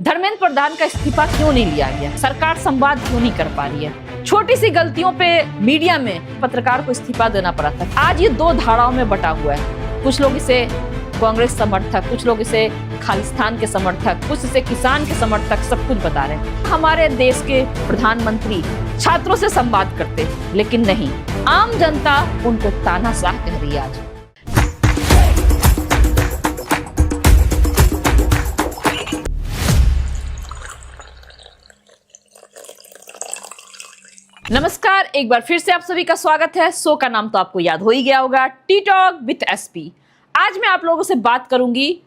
धर्मेंद्र प्रधान का इस्तीफा क्यों नहीं लिया गया? सरकार संवाद क्यों नहीं कर पा रही है? छोटी सी गलतियों पे मीडिया में पत्रकार को इस्तीफा देना पड़ा था। आज ये दो धाराओं में बटा हुआ है। कुछ लोग इसे कांग्रेस समर्थक, कुछ लोग इसे खालिस्तान के समर्थक, कुछ इसे किसान के समर्थक, सब कुछ बता रहे हैं। हमारे देश के प्रधानमंत्री छात्रों से संवाद करते, लेकिन नहीं, आम जनता उनको तानाशाह कह रही है आज। नमस्कार, एक बार फिर से आप सभी का स्वागत है। शो का नाम तो आपको याद हो ही गया होगा, टी टॉक विद एसपी। आज मैं आप लोगों से बात करूंगी,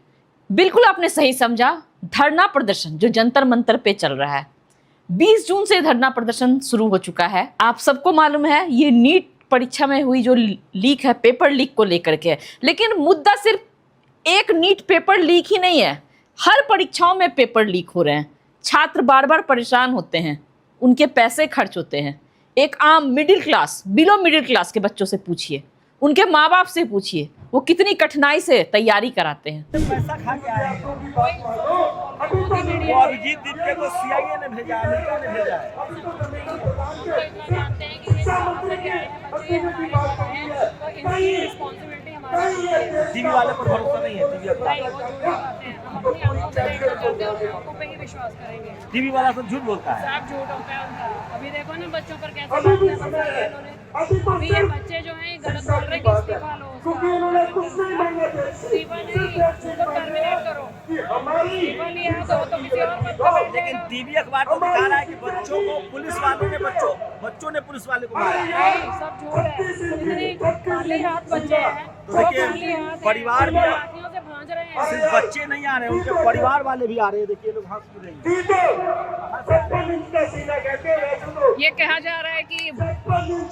बिल्कुल आपने सही समझा, धरना प्रदर्शन जो जंतर मंतर पे चल रहा है। 20 जून से धरना प्रदर्शन शुरू हो चुका है। आप सबको मालूम है ये नीट परीक्षा में हुई जो लीक है, पेपर लीक को लेकर के है। लेकिन मुद्दा सिर्फ एक नीट पेपर लीक ही नहीं है, हर परीक्षाओं में पेपर लीक हो रहे हैं। छात्र बार बार परेशान होते हैं, उनके पैसे खर्च होते हैं। एक आम middle class, below middle class के बच्चों से पूछिए, उनके माँ बाप से पूछिए, वो कितनी कठिनाई से तैयारी कराते हैं। पैसा खा के आए हैं। वो अभिजीत दीपके को सीआईए ने भेजा, अमेरिका ने भेजा है। टीवी वाले पर भरोसा नहीं है। टीवी वाला सब झूठ बोलता है। सब झूठ होता है उनका। अभी देखो ना बच्चों पर कैसे बात कर रहे हैं इन्होंने। अभी ये बच्चे जो हैं गलत बोल रहे हैं कि इस्तीफा लो, इस्तीफा नहीं, उनको टर्मिनेट करो। इस्तीफा लिया तो किसी और पद पर बैठ लेकिन जाएगा। टीवी अखबार को दिखा रहा है कि बच्चों को पुलिस वालों ने बच्चों ने पुलिस वाले को मारा। नहीं, सब झूठ है। इतने खाली हाथ बच्चे हैं, तो वो देखिए, खाली हाथ हैं, परिवार में लाठियों से भांज रहे हैं। सिर्फ बच्चे नहीं आ रहे, उनके परिवार वाले भी आ रहे हैं। देखिए लोग हंस भी रहे हैं। ये कहा जा रहा है कि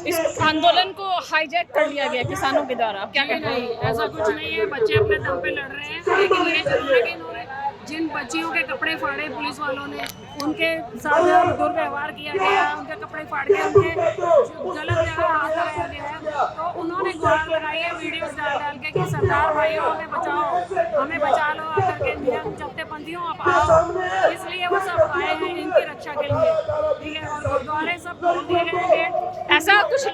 इस आंदोलन को हाईजैक कर लिया गया किसानों के द्वारा। क्या कहना है? ऐसा कुछ नहीं है, बच्चे अपने दम पे लड़ रहे हैं। लेकिन ये जरूर है कि इन्होंने जिन बच्चियों के कपड़े फाड़े पुलिस वालों ने, उनके साथ दुर्व्यवहार किया गया, उनके कपड़े फाड़ के उनके गलत जगह हाथ लगाया गया, तो उन्होंने गुहार लगाई है वीडियोस डाल के कि सरदार भाइयों हमें बचाओ, हमें बचा लो, आकर के जत्थेबंदियों आप आओ। इसलिए वो सब आए हैं इनकी रक्षा के लिए, ठीक है। और गुरुद्वारे सब खोल दिए गए हैं। ऐसा कुछ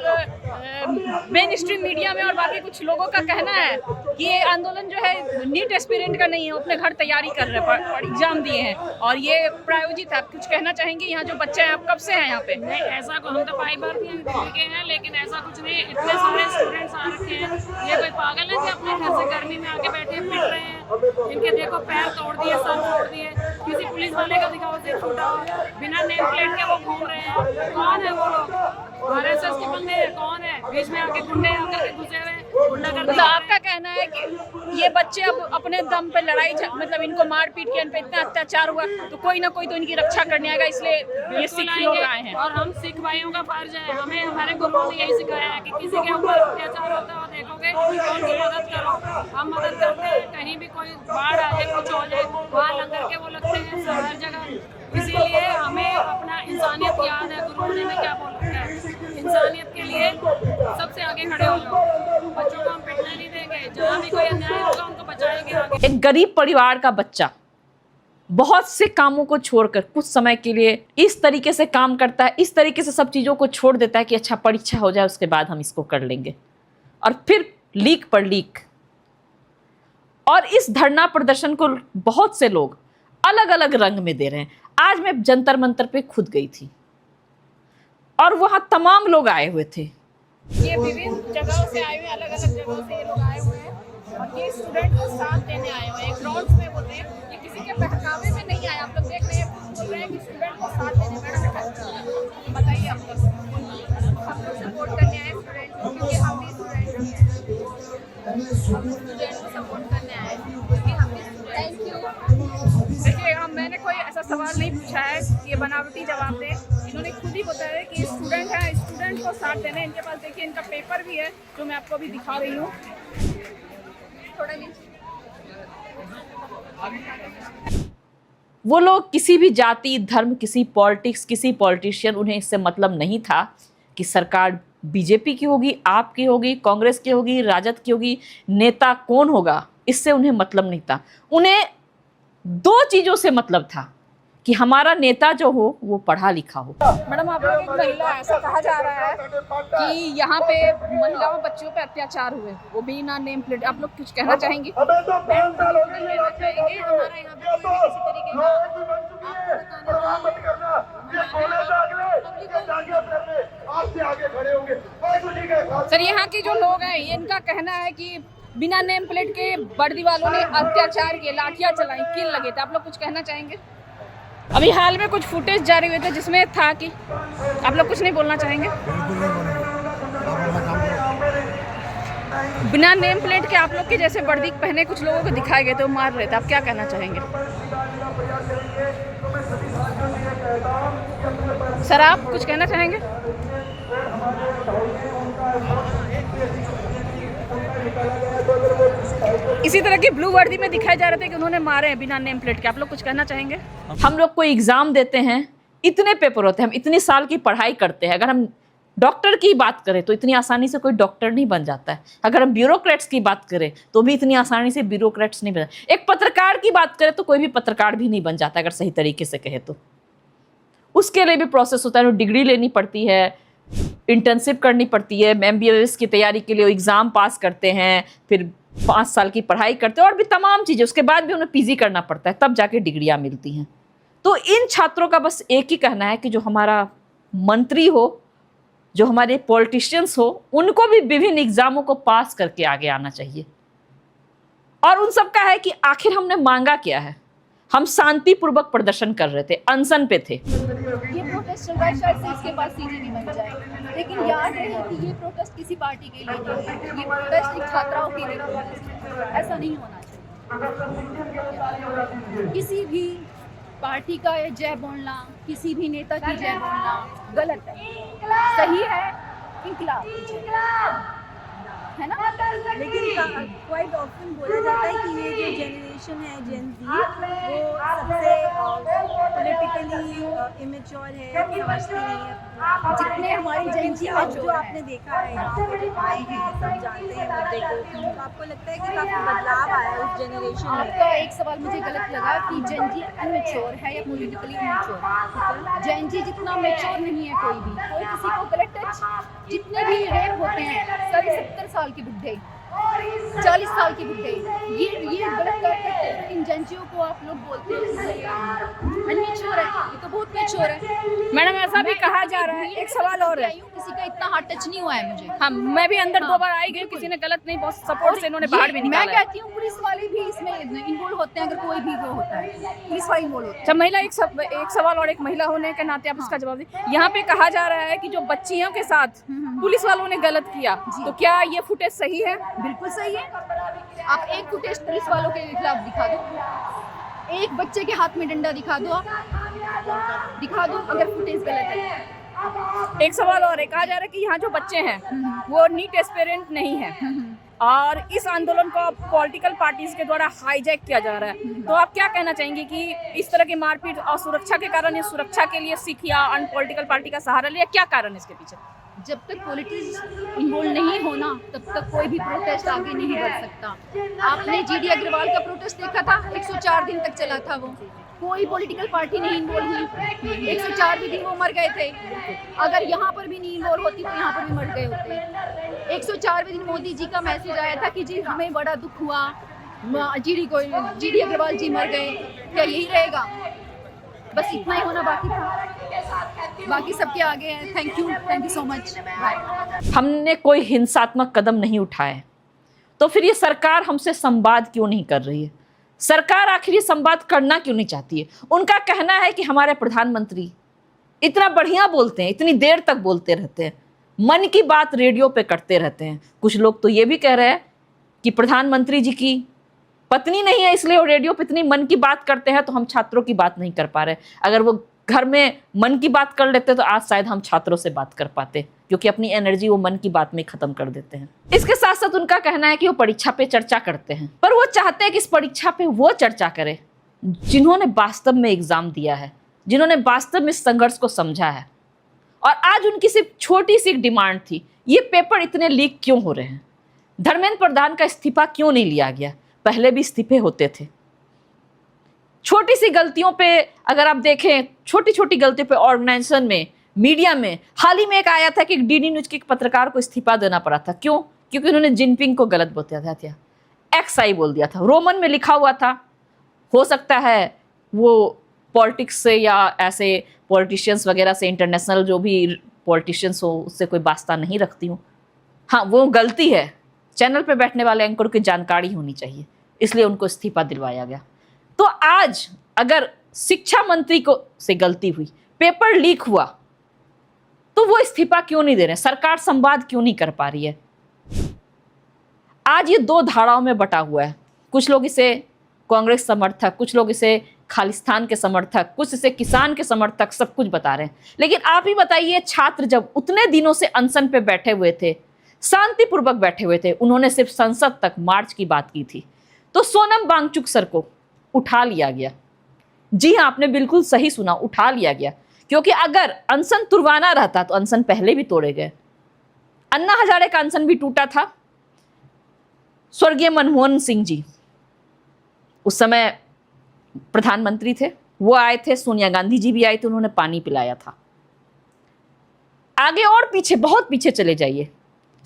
मेन स्ट्रीम मीडिया में और बाकी कुछ लोगों का कहना है कि ये आंदोलन जो है नीट एस्पिरेंट का नहीं है, अपने घर तैयारी कर रहे हैं, एग्जाम दिए हैं और ये प्रायोजित है। कुछ कहना चाहेंगे? यहाँ जो बच्चे हैं, आप कब से हैं यहाँ पे? नहीं, ऐसा हम तो पाई बार के हैं, लेकिन ऐसा कुछ नहीं। इतने सारे स्टूडेंट्स आ रखे हैं, ये कोई पागल है कि अपने घर से गर्मी में आके बैठे पिट रहे हैं। इनके देखो पैर तोड़ दिए, सर तोड़ दिए। किसी पुलिस वाले का दिखाओ से छूटा हो, बिना नेम प्लेट के वो घूम रहे हैं। कौन है वो लोग? आरएसएस के बंदे हैं? कौन है? बीच में आके गुंडे आकर के घुसे हुए गुंडागर्दी। मतलब आपका कहना है कि ये बच्चे अब अपने दम पे लड़ाई, मतलब इनको मार पीट के इन पे इतना अत्याचार हुआ तो कोई ना कोई तो इनकी रक्षा करने आएगा, इसलिए ये सिख लोग आए हैं। और हम सिख भाइयों का फर्ज है, हमें हमारे गुरुओं ने यही सिखाया है कि किसी के ऊपर अत्याचार होता हो देखोगे तो उनकी मदद करो। हम मदद करते हैं, कहीं भी कोई बाढ़ आ जाए, कुछ हो जाए, वहाँ लंगर के वो लगते हैं हर जगह। इसीलिए हमें अपना इंसानियत याद है। गुरुओं ने क्या बोल रखा है, इंसानियत के लिए सबसे आगे खड़े हो जाओ। बच्चों को हम पिटने नहीं देंगे, जहाँ भी कोई अन्याय होगा उनको बचाएंगे आगे। एक गरीब परिवार का बच्चा बहुत से कामों को छोड़कर कुछ समय के लिए इस तरीके से काम करता है, इस तरीके से सब चीज़ों को छोड़ देता है कि अच्छा परीक्षा हो जाए, उसके बाद हम इसको कर लेंगे, और फिर लीक पर लीक। और इस धरना प्रदर्शन को बहुत से लोग अलग अलग रंग में दे रहे हैं। आज मैं जंतर मंतर पे खुद गई थी और वहां तमाम लोग आए हुए थे। ये विभिन्न जगहों से आए हुए, अलग अलग जगहों से ये लोग आए हुए हैं और ये स्टूडेंट को साथ देने आए हुए हैं। ग्राउंड्स में बोलते हैं, ये किसी के बहकावे में नहीं आए। आप लोग देख रहे हैं, बोल रहे हैं कि स्टूडेंट को साथ देने। मैडम बताइए, आप लोग हम लोग सपोर्ट करने आए स्टूडेंट को, क्योंकि हम भी स्टूडेंट हैं। हम स्टूडेंट को सपोर्ट करने आए क्योंकि हम भी स्टूडेंट। Thank you. देखिए, मैंने कोई ऐसा सवाल नहीं पूछा है कि ये बनावटी जवाब दे। इन्होंने खुद ही बताया कि स्टूडेंट है, स्टूडेंट को साथ देने। इनके पास देखिए इनका पेपर भी है जो मैं आपको अभी दिखा रही हूँ। थोड़ा वो लोग किसी भी जाति, धर्म, किसी पॉलिटिक्स, किसी पॉलिटिशियन, उन्हें इससे मतलब नहीं था कि सरकार बीजेपी की होगी, आपकी होगी, कांग्रेस की होगी, राजद की होगी, नेता कौन होगा, इससे उन्हें मतलब नहीं था। उन्हें दो चीज़ों से मतलब था। कि हमारा नेता जो हो वो पढ़ा लिखा हो। मैडम आप लोग एक महिला, ऐसा कहा जा रहा है कि यहाँ पे महिलाओं बच्चियों पे अत्याचार हुए, वो भी ना नेम प्लेट, आप लोग कुछ कहना चाहेंगे? सर यहाँ के जो लोग हैं इनका कहना है कि बिना नेम प्लेट के वर्दी वालों ने अत्याचार किए, लाठियां चलाई, किल लगे थे, आप लोग कुछ कहना चाहेंगे? अभी हाल में कुछ फुटेज जारी हुए थे जिसमें था कि आप लोग कुछ नहीं बोलना चाहेंगे? बिना नेम प्लेट के आप लोग के जैसे वर्दी पहने कुछ लोगों को दिखाए गए थे, वो मार रहे थे, आप क्या कहना चाहेंगे? सर आप कुछ कहना चाहेंगे? इसी तरह की ब्लू वर्दी में दिखाए जा रहे थे कि उन्होंने मारे हैं बिना नेम प्लेट के, आप लोग कुछ कहना चाहेंगे? हम लोग कोई एग्जाम देते हैं, इतने पेपर होते हैं, हम इतनी साल की पढ़ाई करते हैं। अगर हम डॉक्टर की बात करें तो इतनी आसानी से कोई डॉक्टर नहीं बन जाता है। अगर हम ब्यूरोक्रेट्स की बात करें तो भी इतनी आसानी से ब्यूरोक्रेट्स नहीं बन जाता। एक पत्रकार की बात करें तो कोई भी पत्रकार भी नहीं बन जाता अगर सही तरीके से कहे तो। उसके लिए भी प्रोसेस होता है, डिग्री लेनी पड़ती है, इंटर्नशिप करनी पड़ती है, MBBS की तैयारी के लिए एग्ज़ाम पास करते हैं, फिर 5 साल की पढ़ाई करते हैं और भी तमाम चीज़ें, उसके बाद भी उन्हें PG करना पड़ता है, तब जाके डिग्रियाँ मिलती हैं। तो इन छात्रों का बस एक ही कहना है कि जो हमारा मंत्री हो, जो हमारे पॉलिटिशियंस हो, उनको भी विभिन्न एग्जामों को पास करके आगे आना चाहिए। और उन सब का है कि आखिर हमने मांगा क्या है। हम शांतिपूर्वक प्रदर्शन कर रहे थे, अनशन पे थे। ये प्रोटेस्ट चल रहा है, शायद से इसके पास CGV बन जाए, लेकिन याद रहे कि ये प्रोटेस्ट किसी पार्टी के लिए नहीं है, ये प्रोटेस्ट एक छात्राओं के लिए प्रोटेस्ट है। ऐसा नहीं होना चाहिए। किसी भी पार्टी का जय बोलना, किसी भी नेता की जय बोलना गलत है। सही है इंकलाब की जय, है ना? लेकिन क्वाइट ऑफन बोला जाता है कि ये जो जनरेशन है जेन Z, वो सबसे पॉलिटिकली इमेच्योर है, समझती नहीं है। जितने हमारी जेन Z अब जो आपने देखा है यहाँ पे आए हैं, सब जानते हैं मुद्दे को, तो आपको लगता है कि काफ़ी बदलाव आया है उस जनरेशन में? आपका एक सवाल मुझे गलत लगा कि जेन Z अनमेच्योर है या पॉलिटिकली इमेच्योर। जेन Z जितना मेच्योर नहीं है कोई भी, कोई किसी को गलत टच, जितने भी रेप होते हैं सभी 70 साल के बुढ़े, 40 साल के बुढ़े, ये गलत करते हैं। इन जेनजियों को आप लोग बोलते हैं अनमेच्योर है, ये तो बहुत मेच्योर है। मैडम ऐसा भी कहा जा रहा है, एक सवाल और है। किसी का इतना हार्ट टच नहीं हुआ है मुझे। हाँ, मैं भी अंदर 2 बार आई गई, किसी ने गलत नहीं, बहुत सपोर्ट से इन्होंने बाहर भी निकाला मैं है। कहती हूँ पुलिस वाले भी इसमें इन्वॉल्व होते हैं, अगर कोई भी वो होता है पुलिस वाले इन्वॉल्व होते हैं। अच्छा महिला, एक सवाल और, एक महिला होने के नाते आप इसका जवाब दें। यहाँ पे कहा जा रहा है कि जो बच्चियों के साथ पुलिस वालों ने गलत किया, तो क्या ये फुटेज सही है? बिल्कुल सही है। आप एक फुटेज पुलिस वालों के खिलाफ दिखा दो, एक बच्चे के हाथ में डंडा दिखा दो, आप दिखा दो अगर फुटेज गलत है। एक सवाल और है, कहा जा रहा है कि यहाँ जो बच्चे हैं वो नीट एस्पिरेंट नहीं है और इस आंदोलन को पॉलिटिकल पार्टीज के द्वारा हाईजैक किया जा रहा है, तो आप क्या कहना चाहेंगे कि इस तरह की मारपीट और सुरक्षा के कारण या सुरक्षा के लिए सिख या अन्य पॉलिटिकल पार्टी का सहारा लिया, क्या कारण है इसके पीछे? जब तक पॉलिटिक्स इन्वॉल्व नहीं होना तब तक कोई भी प्रोटेस्ट आगे नहीं बढ़ सकता। आपने GD अग्रवाल का प्रोटेस्ट देखा था, 104 दिन तक चला था वो, कोई पॉलिटिकल पार्टी नहीं इन्वॉल्व हुई, 104 दिन वो मर गए थे। अगर यहाँ पर भी नहीं इन्वॉल्व होती तो यहाँ पर भी मर गए होते। 104वें दिन मोदी जी का मैसेज आया था कि जी हमें बड़ा दुख हुआ, GD अग्रवाल जी मर गए, क्या यही रहेगा? बस इतना ही होना बाकी था, बाकी सबके आगे है। Thank you so much, bye. हमने कोई हिंसात्मक कदम नहीं उठाए, तो फिर ये सरकार हमसे संवाद क्यों नहीं कर रही है? सरकार आखिर ये संवाद करना क्यों नहीं चाहती है? उनका कहना है कि हमारे प्रधानमंत्री इतना बढ़िया बोलते हैं, इतनी देर तक बोलते रहते हैं, मन की बात रेडियो पे करते रहते हैं। कुछ लोग तो ये भी कह रहे हैं कि प्रधानमंत्री जी की पत्नी नहीं है इसलिए वो रेडियो पे इतनी मन की बात करते हैं, तो हम छात्रों की बात नहीं कर पा रहे। अगर वो घर में मन की बात कर लेते तो आज शायद हम छात्रों से बात कर पाते, क्योंकि अपनी एनर्जी वो मन की बात में खत्म कर देते हैं। इसके साथ साथ उनका कहना है कि वो परीक्षा पे चर्चा करते हैं, पर वो चाहते हैं कि इस परीक्षा पे वो चर्चा करें जिन्होंने वास्तव में एग्जाम दिया है, जिन्होंने वास्तव में संघर्ष को समझा है। और आज उनकी सिर्फ छोटी सी डिमांड थी, ये पेपर इतने लीक क्यों हो रहे हैं? धर्मेंद्र प्रधान का इस्तीफा क्यों नहीं लिया गया? पहले भी इस्तीफे होते थे। छोटी सी गलतियों पे अगर आप देखें, छोटी छोटी गलतियों पे ऑर्गेनाइजेशन में, मीडिया में, हाल ही में एक आया था कि डीडी न्यूज के एक पत्रकार को इस्तीफा देना पड़ा था। क्यों? क्योंकि उन्होंने जिनपिंग को गलत बताया था, XI बोल दिया था, रोमन में लिखा हुआ था। हो सकता है वो पॉलिटिक्स से या ऐसे पॉलिटिशियंस वगैरह से, इंटरनेशनल जो भी पॉलिटिशियंस हो, उससे कोई वास्ता नहीं रखती हूँ। हाँ, वो गलती है, चैनल पे बैठने वाले एंकर की जानकारी होनी चाहिए, इसलिए उनको इस्तीफा दिलवाया गया। तो आज अगर शिक्षा मंत्री को से गलती हुई, पेपर लीक हुआ, तो वो इस्तीफा क्यों नहीं दे रहे हैं? सरकार संवाद क्यों नहीं कर पा रही है? आज ये दो धाराओं में बटा हुआ है। कुछ लोग इसे कांग्रेस समर्थक, कुछ लोग इसे खालिस्तान के समर्थक, कुछ इसे किसान के समर्थक, सब कुछ बता रहे हैं। लेकिन आप ही बताइए, छात्र जब उतने दिनों से अनशन पे बैठे हुए थे, शांतिपूर्वक बैठे हुए थे, उन्होंने सिर्फ संसद तक मार्च की बात की थी, तो सोनम वांगचुक सर को उठा लिया गया। जी हाँ, आपने बिल्कुल सही सुना, उठा लिया गया। क्योंकि अगर अनशन तुड़वाना रहता तो अनशन पहले भी तोड़े गए। अन्ना हजारे का अनशन भी टूटा था। स्वर्गीय मनमोहन सिंह जी उस समय प्रधानमंत्री थे, वो आए थे, सोनिया गांधी जी भी आई थी, उन्होंने पानी पिलाया था। आगे और पीछे, बहुत पीछे चले जाइए,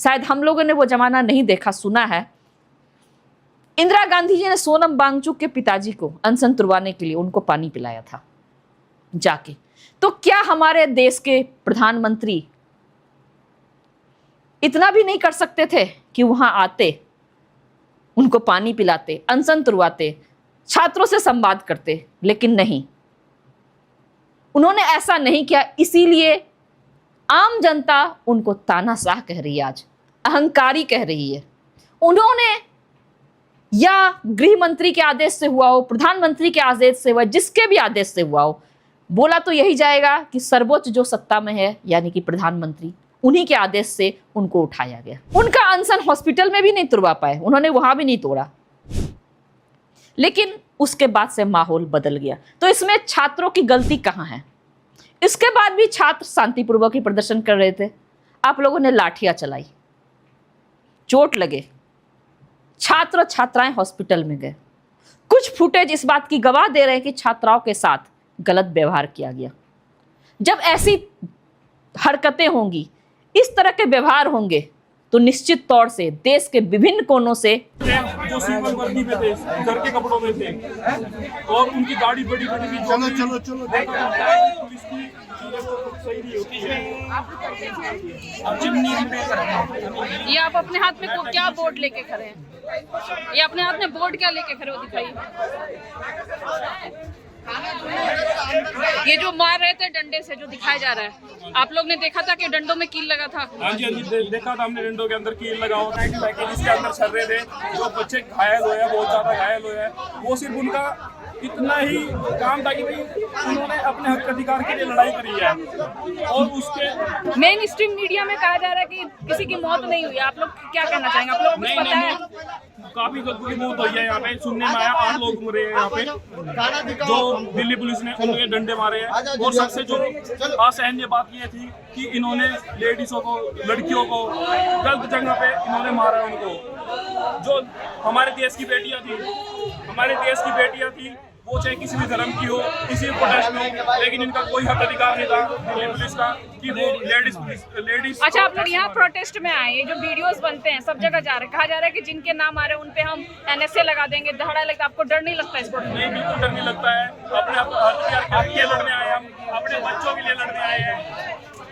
शायद हम लोगों ने वो जमाना नहीं देखा, सुना है। इंदिरा गांधी जी ने सोनम वांगचुक के पिताजी को अनशन तुड़वाने के लिए उनको पानी पिलाया था जाके। तो क्या हमारे देश के प्रधानमंत्री इतना भी नहीं कर सकते थे कि वहां आते, उनको पानी पिलाते, अनशन तुड़वाते, छात्रों से संवाद करते? लेकिन नहीं, उन्होंने ऐसा नहीं किया। इसीलिए आम जनता उनको तानाशाह कह रही है, आज अहंकारी कह रही है। उन्होंने, या गृह मंत्री के आदेश से हुआ हो, प्रधानमंत्री के आदेश से हुआ, जिसके भी आदेश से हुआ हो, बोला तो यही जाएगा कि सर्वोच्च जो सत्ता में है, यानी कि प्रधानमंत्री, उन्हीं के आदेश से उनको उठाया गया। उनका अनशन हॉस्पिटल में भी नहीं तुड़वा पाए, उन्होंने वहां भी नहीं तोड़ा। लेकिन उसके बाद से माहौल बदल गया। तो इसमें छात्रों की गलती कहां है? इसके बाद भी छात्र शांतिपूर्वक ही प्रदर्शन कर रहे थे, आप लोगों ने लाठियां चलाई, चोट लगे, छात्र छात्राएं हॉस्पिटल में गए। कुछ फुटेज इस बात की गवाह दे रहे हैं कि छात्राओं के साथ गलत व्यवहार किया गया। जब ऐसी हरकतें होंगी, इस तरह के व्यवहार होंगे, तो निश्चित तौर से देश के विभिन्न कोनों से जो सिविल वर्दी में थे, घर के कपड़ों में थे, और उनकी गाड़ी बड़ी बड़ी थी। चलो पुलिस की सही नहीं होती है। ये आप अपने हाथ में क्या बोर्ड लेके खड़े हैं? ये अपने हाथ में बोर्ड क्या लेके खड़े हो, दिखाइए। ये जो मार रहे थे डंडे से, जो दिखाया जा रहा है, आप लोग ने देखा था कि डंडों में कील लगा था? हाँ जी, देखा था हमने, डंडों के अंदर कील लगा हुआ था, पैकेज के अंदर चल रहे थे। जो बच्चे घायल हुए हैं, बहुत ज्यादा घायल हुए हैं, वो सिर्फ उनका इतना ही काम था कि भाई उन्होंने अपने हक अधिकार के लिए लड़ाई करी है। और उसके मेन स्ट्रीम मीडिया में कहा जा रहा है कि किसी की मौत नहीं हुई। आप लोग क्या कहना चाहेंगे? आप लोगों को कुछ पता है? काफी लोगों की मौत हुई है यहाँ पे, सुनने में आया 8 लोग मरे हैं यहाँ पे, जो दिल्ली पुलिस ने उनके डंडे मारे हैं। और सबसे जो असहनीय बात ये थी कि इन्होंने लेडीजों को, लड़कियों को गलत जगह पे इन्होंने मारा है उनको। जो हमारे देश की बेटियां थी, वो चाहे किसी भी धर्म की हो, किसी भी प्रोटेस्ट में हो, लेकिन इनका कोई हक अधिकार नहीं था दिल्ली पुलिस का कि वो लेडीज। अच्छा, आप लोग यहाँ प्रोटेस्ट में आए, ये जो वीडियोस बनते हैं सब जगह जा रहे हैं, कहा जा रहा है कि जिनके नाम आ रहे हैं उन पे हम NSA लगा देंगे, दहाड़ा लगता। आपको डर नहीं लगता इस पर? नहीं, बिल्कुल डर नहीं लगता है। अपने हक के लिए लड़ने आए, हम अपने बच्चों के लिए लड़ने आए हैं।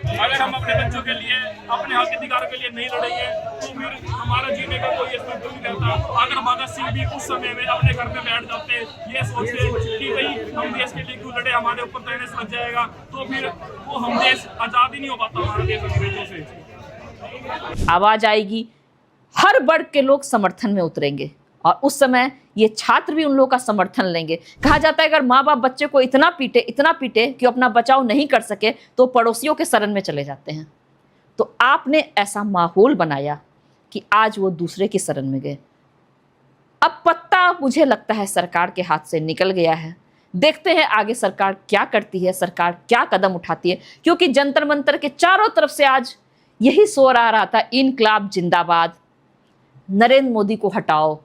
अगर हम अपने बच्चों के लिए, अपने हक अधिकार के लिए नहीं लड़ेंगे तो फिर हमारा जीने का कोई अस्तित्व नहीं रहता। अगर भगत सिंह भी उस समय में अपने घर में बैठ जाते, ये सोचते कि भाई हम देश के लिए क्यों लड़े, हमारे ऊपर तो NSA लग जाएगा, तो फिर वो हम देश आज़ाद ही नहीं हो पाता हमारे देश अंग्रेजों से। आवाज आएगी, हर वर्ग के लोग समर्थन में उतरेंगे, और उस समय ये छात्र भी उन लोगों का समर्थन लेंगे। कहा जाता है अगर माँ बाप बच्चे को इतना पीटे कि अपना बचाव नहीं कर सके, तो पड़ोसियों के शरण में चले जाते हैं। तो आपने ऐसा माहौल बनाया कि आज वो दूसरे की शरण में गए। अब पत्ता मुझे लगता है सरकार के हाथ से निकल गया है। देखते हैं आगे सरकार क्या करती है, सरकार क्या कदम उठाती है, क्योंकि जंतर मंतर के चारों तरफ से आज यही शोर आ रहा था, इनकलाब जिंदाबाद, नरेंद्र मोदी को हटाओ,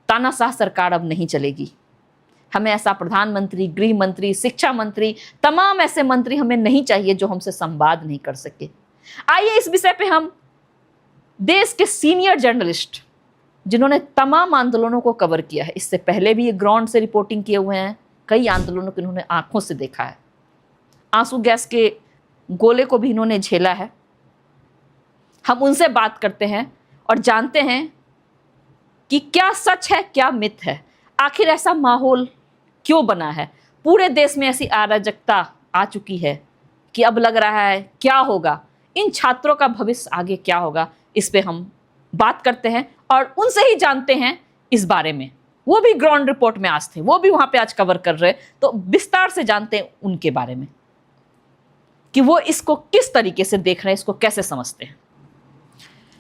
तानाशाह सरकार अब नहीं चलेगी। हमें ऐसा प्रधानमंत्री, गृह मंत्री, शिक्षा मंत्री, तमाम ऐसे मंत्री हमें नहीं चाहिए जो हमसे संवाद नहीं कर सके। आइए इस विषय पे हम देश के सीनियर जर्नलिस्ट जिन्होंने तमाम आंदोलनों को कवर किया है, इससे पहले भी ये ग्राउंड से रिपोर्टिंग किए हुए हैं, कई आंदोलनों को इन्होंने आंखों से देखा है, आंसू गैस के गोले को भी इन्होंने झेला है। हम उनसे बात करते हैं और जानते हैं कि क्या सच है, क्या मिथ है, आखिर ऐसा माहौल क्यों बना है, पूरे देश में ऐसी अराजकता आ चुकी है कि अब लग रहा है क्या होगा, इन छात्रों का भविष्य आगे क्या होगा। इस पे हम बात करते हैं और उनसे ही जानते हैं इस बारे में। वो भी ग्राउंड रिपोर्ट में आज थे, वो भी वहां पे आज कवर कर रहे हैं, तो विस्तार से जानते हैं उनके बारे में कि वो इसको किस तरीके से देख रहे हैं, इसको कैसे समझते हैं।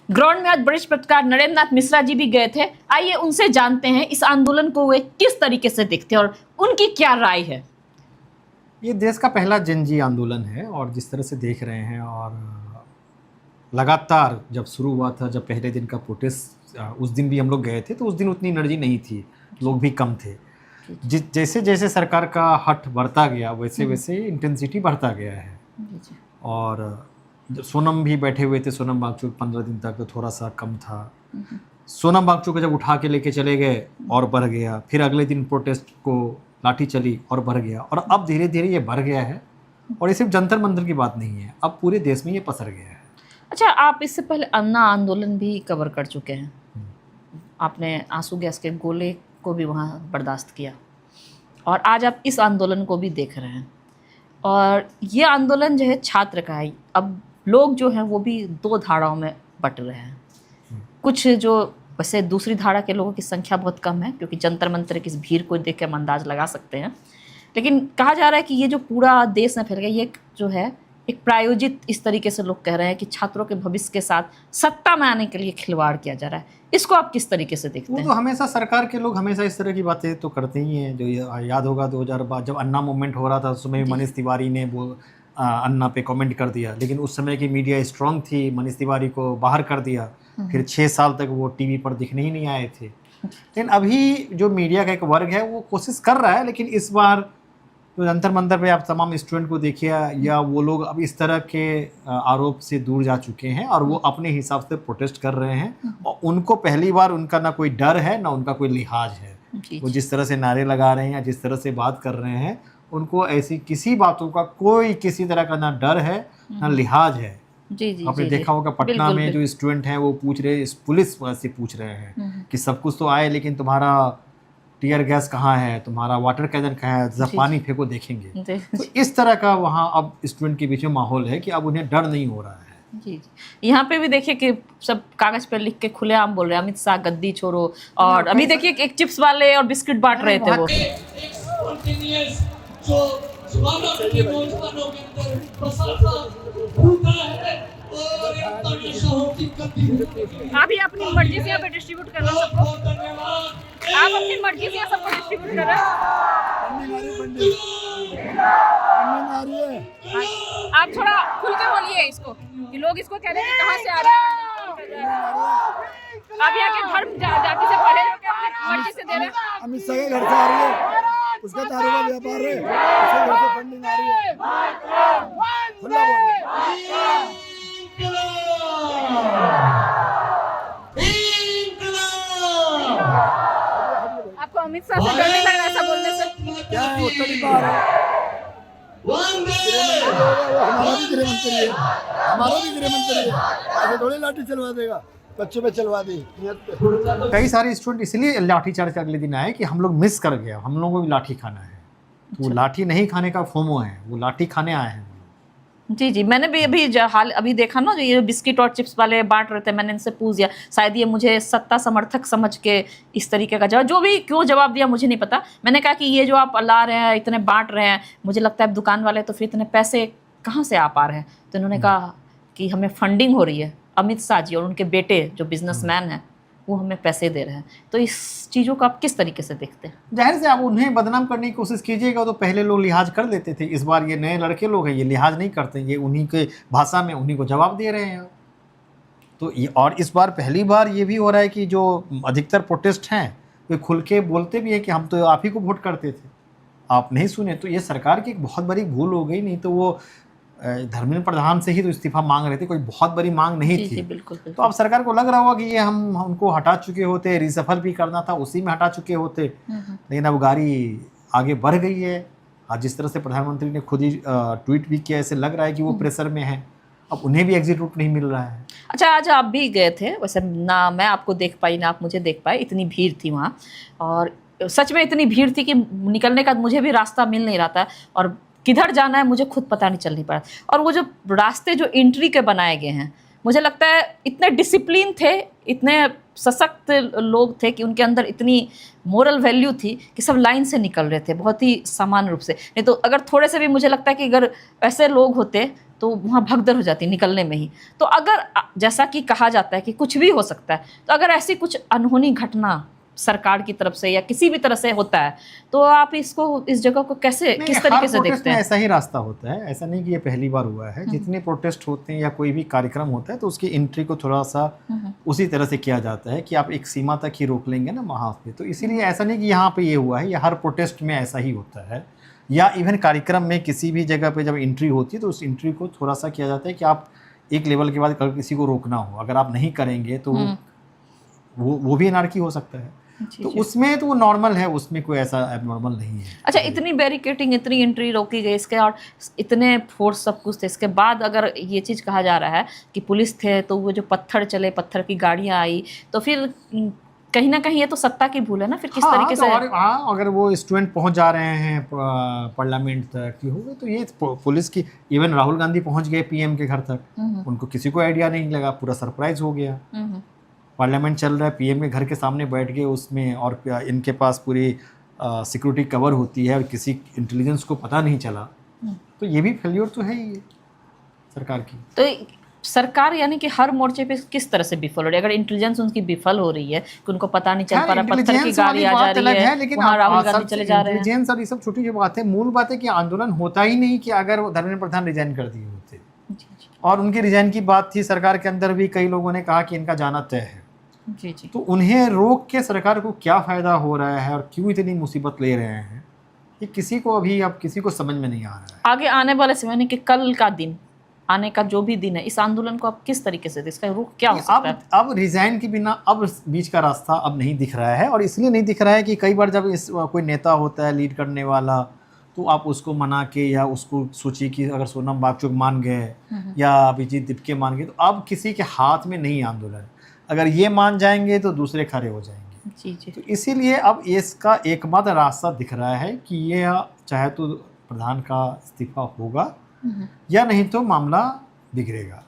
ग्राउंड में आज वरिष्ठ पत्रकार नरेंद्र नाथ मिश्रा जी भी गए थे। आइए उनसे जानते हैं इस आंदोलन को वे किस तरीके से देखते हैं और उनकी क्या राय है। ये देश का पहला जनजी आंदोलन है और जिस तरह से देख रहे हैं, और लगातार जब शुरू हुआ था, जब पहले दिन का प्रोटेस्ट, उस दिन भी हम लोग गए थे तो उस दिन उतनी एनर्जी नहीं थी, लोग भी कम थे। जैसे जैसे सरकार का हट बढ़ता गया वैसे वैसे इंटेंसिटी बढ़ता गया है। और जब सोनम भी बैठे हुए थे, सोनम वांगचुक 15 दिन तक तो थोड़ा सा कम था। सोनम वांगचुक को जब उठा के लेके चले गए और बढ़ गया, फिर अगले दिन प्रोटेस्ट को लाठी चली और बढ़ गया, और अब धीरे धीरे ये बढ़ गया है। और ये सिर्फ जंतर मंतर की बात नहीं है, अब पूरे देश में ये पसर गया है। अच्छा, आप इससे पहले अन्ना आंदोलन भी कवर कर चुके हैं, आपने आंसू गैस के गोले को भी वहाँ बर्दाश्त किया, और आज आप इस आंदोलन को भी देख रहे हैं। और ये आंदोलन जो है छात्र का है। अब लोग जो हैं वो भी दो धाराओं में बट रहे हैं। कुछ जो वैसे दूसरी धारा के लोगों की संख्या बहुत कम है, क्योंकि जंतर मंतर की इस भीड़ को देख के हम अंदाज लगा सकते हैं, लेकिन कहा जा रहा है कि ये जो पूरा देश में फैल गया, ये जो है एक प्रायोजित, इस तरीके से लोग कह रहे हैं कि छात्रों के भविष्य के साथ सत्ता में आने के लिए खिलवाड़ किया जा रहा है। इसको आप किस तरीके से देखते वो हैं? तो हमेशा सरकार के लोग हमेशा इस तरह की बातें तो करते ही हैं। जो याद होगा 2012 जब अन्ना मूवमेंट हो रहा था, उस समय मनीष तिवारी ने वो अन्ना पे कमेंट कर दिया, लेकिन उस समय की मीडिया स्ट्रांग थी, मनीष तिवारी को बाहर कर दिया, फिर 6 साल तक वो टीवी पर दिखने ही नहीं आए थे। लेकिन अभी जो मीडिया का एक वर्ग है वो कोशिश कर रहा है, लेकिन इस बार तो जंतर मंतर पे आप तमाम स्टूडेंट को देखिए, या वो लोग अब इस तरह के आरोप से दूर जा चुके हैं और वो अपने हिसाब से प्रोटेस्ट कर रहे हैं। और उनको पहली बार उनका ना कोई डर है ना उनका कोई लिहाज है। वो जिस तरह से नारे लगा रहे हैं या जिस तरह से बात कर रहे हैं, उनको ऐसी किसी बातों का कोई किसी तरह का ना डर है ना लिहाज है। जी आपने देखा होगा पटना में जो स्टूडेंट हैं वो पूछ रहे, पुलिस से पूछ रहे हैं कि सब कुछ तो आए, लेकिन तुम्हारा टीयर गैस कहाँ है, तुम्हारा वाटर कैनन कहाँ है, जब पानी फेंको देखेंगे। तो इस तरह का वहाँ अब स्टूडेंट के बीच में माहौल है कि अब उन्हें डर नहीं हो रहा है। जी, यहाँ पे भी देखिए कि सब कागज पर लिख के खुलेआम बोल रहे हैं, अमित शाह गद्दी छोड़ो, और अभी देखिए कि एक चिप्स वाले और बिस्किट बांट रहे थे वो। अभी अपनी मर्जी से यहाँ पे डिस्ट्रीब्यूट कर रहे हैं सबको, आप अपनी मर्जी से सबको डिस्ट्रीब्यूट कर रहे हैं। आप थोड़ा खुल के बोलिए इसको, कि लोग इसको कह रहे हैं कि कहाँ से आ रहे हैं। आप यहाँ के धर्म जाति से पढ़े हो, अपनी मर्जी से दे रहे हैं। अमित शाह के घर से आ रही है, उसका दारू का व्यापार है, उसके घर से फंडिंग आ रही है। खुला बोल। आपको अमित शाह से डर नहीं लग रहा ऐसा बोलने से? क्या है उत्तर बिहार है, हमारा भी गृह मंत्री है, हमारा भी गृह मंत्री है, ऐसे थोड़ी लाठी चलवा देगा, बच्चों पे चलवा दी। कई सारे स्टूडेंट इसलिए लाठी चार्ज अगले दिन आए कि हम लोग मिस कर गया, हम लोगों को भी लाठी खाना है। तो वो लाठी नहीं खाने का फोमो है, वो लाठी खाने आए हैं। जी जी, मैंने भी अभी देखा ना, जो ये बिस्किट और चिप्स वाले बांट रहे थे, मैंने इनसे पूछ दिया, शायद ये मुझे सत्ता समर्थक समझ के इस तरीके का जवाब, जो भी क्यों जवाब दिया मुझे नहीं पता। मैंने कहा कि ये जो आप ला रहे हैं, इतने बांट रहे हैं, मुझे लगता है दुकान वाले तो फिर इतने पैसे कहाँ से आ पा रहे हैं। तो इन्होंने कहा कि हमें फंडिंग हो रही है, अमित शाह जी और उनके बेटे जो बिजनेसमैन हैं वो हमें पैसे दे रहे हैं। तो इस चीज़ों को आप किस तरीके से देखते हैं? जाहिर से आप उन्हें बदनाम करने की कोशिश कीजिएगा तो पहले लोग लिहाज कर देते थे, इस बार ये नए लड़के लोग हैं, ये लिहाज नहीं करते, ये उन्हीं के भाषा में उन्हीं को जवाब दे रहे हैं। तो ये, और इस बार पहली बार ये भी हो रहा है कि जो अधिकतर प्रोटेस्ट हैं वे खुल के बोलते भी हैं कि हम तो आप ही को वोट करते थे, आप नहीं सुने। तो ये सरकार की एक बहुत बड़ी भूल हो गई, नहीं तो वो धर्मेंद्र प्रधान से ही तो इस्तीफा मांग रहे थे, कोई बहुत बड़ी मांग नहीं जी थी। जी बिल्कुल तो बिल्कुल। अब सरकार को लग रहा होगा कि ये हम उनको हटा चुके होते, रिसफल भी करना था, उसी में हटा चुके होते, लेकिन अब गाड़ी आगे बढ़ गई है। आज जिस तरह से प्रधानमंत्री ने खुद ही ट्वीट भी किया, ऐसे लग रहा है कि वो प्रेशर में है, अब उन्हें भी एग्जिट रूट नहीं मिल रहा है। अच्छा, आज आप भी गए थे, वैसे ना मैं आपको देख पाई ना आप मुझे देख पाए, इतनी भीड़ थी वहाँ, और सच में इतनी भीड़ थी कि निकलने का मुझे भी रास्ता मिल नहीं रहा था, और किधर जाना है मुझे खुद पता नहीं चल नहीं पा रहा। और वो जो रास्ते जो एंट्री के बनाए गए हैं, मुझे लगता है इतने डिसिप्लिन थे, इतने सशक्त लोग थे कि उनके अंदर इतनी मोरल वैल्यू थी कि सब लाइन से निकल रहे थे बहुत ही समान रूप से। नहीं तो अगर थोड़े से भी, मुझे लगता है कि अगर ऐसे लोग होते तो वहाँ भगदड़ हो जाती निकलने में ही। तो अगर जैसा कि कहा जाता है कि कुछ भी हो सकता है, तो अगर ऐसी कुछ अनहोनी घटना सरकार की तरफ से या किसी भी तरह से होता है, तो आप इसको, इस जगह को कैसे, किस तरीके से देखते हैं? ऐसा ही रास्ता होता है, ऐसा नहीं कि ये पहली बार हुआ है। जितने प्रोटेस्ट होते हैं या कोई भी कार्यक्रम होता है, तो उसकी एंट्री को थोड़ा सा उसी तरह से किया जाता है कि आप एक सीमा तक ही रोक लेंगे ना वहाँ पे। तो इसीलिए ऐसा नहीं कि यहाँ पे ये हुआ है, या हर प्रोटेस्ट में ऐसा ही होता है, या इवन कार्यक्रम में किसी भी जगह पे जब एंट्री होती है तो उस एंट्री को थोड़ा सा किया जाता है कि आप एक लेवल के बाद अगर किसी को रोकना हो, अगर आप नहीं करेंगे तो वो भी एनार्की हो सकता है। तो उसमें तो वो नॉर्मल है, उसमें कोई ऐसा एबनॉर्मल नहीं है। अच्छा, इतनी बैरिकेटिंग, इतनी एंट्री रोकी गई इसके, और इतने फोर्स सब कुछ थे, इसके बाद अगर ये चीज़ कहा जा रहा है कि पुलिस थे, तो वो जो पत्थर चले, पत्थर की गाड़ियाँ आई, तो फिर कहीं ना कहीं ये तो सत्ता की भूल है ना, फिर किस तरीके से? अगर वो स्टूडेंट पहुंच जा रहे हैं पार्लियामेंट तक की होगी, तो ये पुलिस की, इवन राहुल गांधी पहुंच गए पीएम के घर तक, उनको किसी को आइडिया नहीं लगा, पूरा सरप्राइज हो गया। पार्लियामेंट चल रहा है, पीएम के घर के सामने बैठ गए उसमें, और इनके पास पूरी सिक्योरिटी कवर होती है और किसी इंटेलिजेंस को पता नहीं चला, तो ये भी फेल्योर तो है ही सरकार की। तो सरकार यानी कि हर मोर्चे पे किस तरह से विफल हो रही है? अगर इंटेलिजेंस उनकी विफल हो रही है कि उनको पता नहीं चल पा रहा, पत्थर की गाड़ी आ जा रही है, लेकिन वहाँ राहुल गांधी चले जा रहे हैं। इंटेलिजेंस और ये सब छोटी छोटी बात है, मूल बात है कि आंदोलन होता ही नहीं कि अगर धर्मेंद्र प्रधान रिजाइन कर दिए होते। और उनकी रिजाइन की बात थी, सरकार के अंदर भी कई लोगों ने कहा कि इनका जाना तय है। जी जी। तो उन्हें रोक के सरकार को क्या फ़ायदा हो रहा है और क्यों इतनी मुसीबत ले रहे हैं, ये किसी को अभी अब किसी को समझ में नहीं आ रहा है। आगे आने वाले समय यानी कि कल का दिन, आने का जो भी दिन है, इस आंदोलन को आप किस तरीके से, इसका रुख क्या हो सकता है? अब रिजाइन के बिना अब बीच का रास्ता अब नहीं दिख रहा है, और इसलिए नहीं दिख रहा है कि कई बार जब कोई नेता होता है लीड करने वाला, तो आप उसको मना के या उसको सोचिए कि अगर सोनम वांगचुक मान गए या अभिजीत दीपके मान गए, तो अब किसी के हाथ में नहीं आंदोलन। अगर ये मान जाएंगे तो दूसरे खड़े हो जाएंगे। जी जी। तो इसीलिए अब इसका एकमात्र रास्ता दिख रहा है कि ये चाहे तो प्रधान का इस्तीफा होगा या नहीं तो मामला बिगड़ेगा।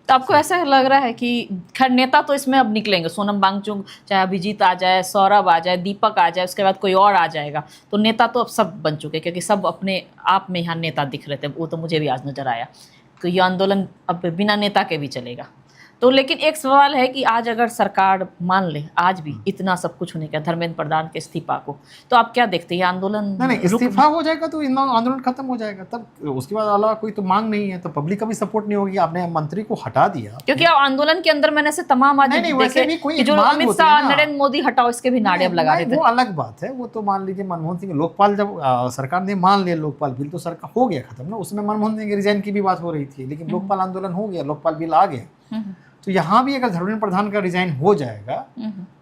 तो आपको ऐसा लग रहा है कि खैर नेता तो इसमें अब निकलेंगे, सोनम वांगचुक, चाहे अभिजीत आ जाए, सौरभ आ जाए, दीपक आ जाए, उसके बाद कोई और आ जाएगा, तो नेता तो अब सब बन चुके, क्योंकि सब अपने आप में यहाँ नेता दिख रहे थे। वो तो मुझे भी आज नजर आया कि ये आंदोलन अब बिना नेता के भी चलेगा। तो लेकिन एक सवाल है कि आज अगर सरकार मान ले आज भी इतना सब कुछ होने का, धर्मेंद्र प्रधान के इस्तीफा को, तो आप क्या देखते हैं? ये आंदोलन नहीं, इस्तीफा हो जाएगा तो आंदोलन खत्म हो जाएगा, तब उसके बाद अलावा कोई तो मांग नहीं है, तो पब्लिक का भी सपोर्ट नहीं होगी। आपने मंत्री को हटा दिया, क्योंकि आंदोलन के अंदर मैंने से तमाम आज देखे कि जो अमित शाह, नरेंद्र मोदी हटाओ इसके भी नारे अब लगा रहे थे। वो अलग बात है, वो तो मान लीजिए मनमोहन सिंह, लोकपाल जब सरकार ने मान लिया, लोकपाल बिल तो सरकार हो गया खत्म ना, उसमें मनमोहन सिंह के रिजाइन की भी बात हो रही थी, लेकिन लोकपाल आंदोलन हो गया, लोकपाल बिल आ गया। तो यहाँ भी अगर धर्मेंद्र प्रधान का रिजाइन हो जाएगा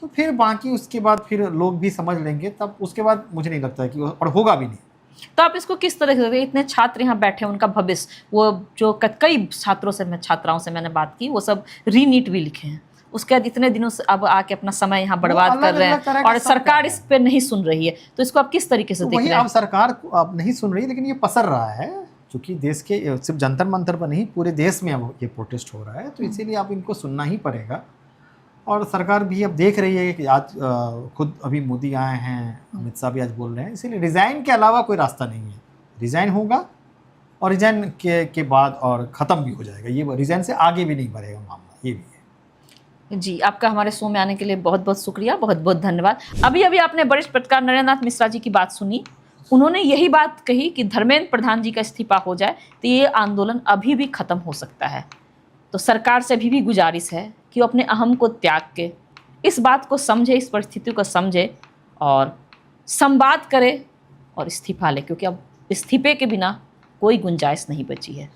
तो फिर बाकी उसके बाद फिर लोग भी समझ लेंगे, तब उसके बाद मुझे नहीं लगता है कि, और होगा भी नहीं। तो आप इसको किस तरह से, इतने छात्र यहाँ बैठे हैं, उनका भविष्य, वो जो कई छात्रों से, छात्राओं से मैंने बात की, वो सब रीनीट भी लिखे हैं, उसके बाद इतने दिनों से अब आके अपना समय यहाँ बर्बाद कर रहे हैं, और सरकार इस पे नहीं सुन रही है, तो इसको आप किस तरीके से देख रहे हैं? अब सरकार अब नहीं सुन रही, लेकिन ये पसर रहा है, क्योंकि देश के सिर्फ जंतर मंतर पर नहीं, पूरे देश में अब ये प्रोटेस्ट हो रहा है, तो इसीलिए आप इनको सुनना ही पड़ेगा। और सरकार भी अब देख रही है कि आज खुद अभी मोदी आए हैं, अमित शाह भी आज बोल रहे हैं, इसीलिए रिज़ाइन के अलावा कोई रास्ता नहीं है। रिज़ाइन होगा और रिज़ाइन के बाद और ख़त्म भी हो जाएगा, ये रिज़ाइन से आगे भी नहीं बढ़ेगा मामला, ये भी है। जी, आपका हमारे शो में आने के लिए बहुत बहुत शुक्रिया, बहुत बहुत धन्यवाद। अभी अभी आपने वरिष्ठ पत्रकार नरेंद्र मिश्रा जी की बात सुनी, उन्होंने यही बात कही कि धर्मेंद्र प्रधान जी का इस्तीफा हो जाए तो ये आंदोलन अभी भी ख़त्म हो सकता है। तो सरकार से अभी भी गुजारिश है कि वो अपने अहम को त्याग के इस बात को समझे, इस परिस्थिति को समझे और संवाद करे और इस्तीफा ले, क्योंकि अब इस्तीफे के बिना कोई गुंजाइश नहीं बची है।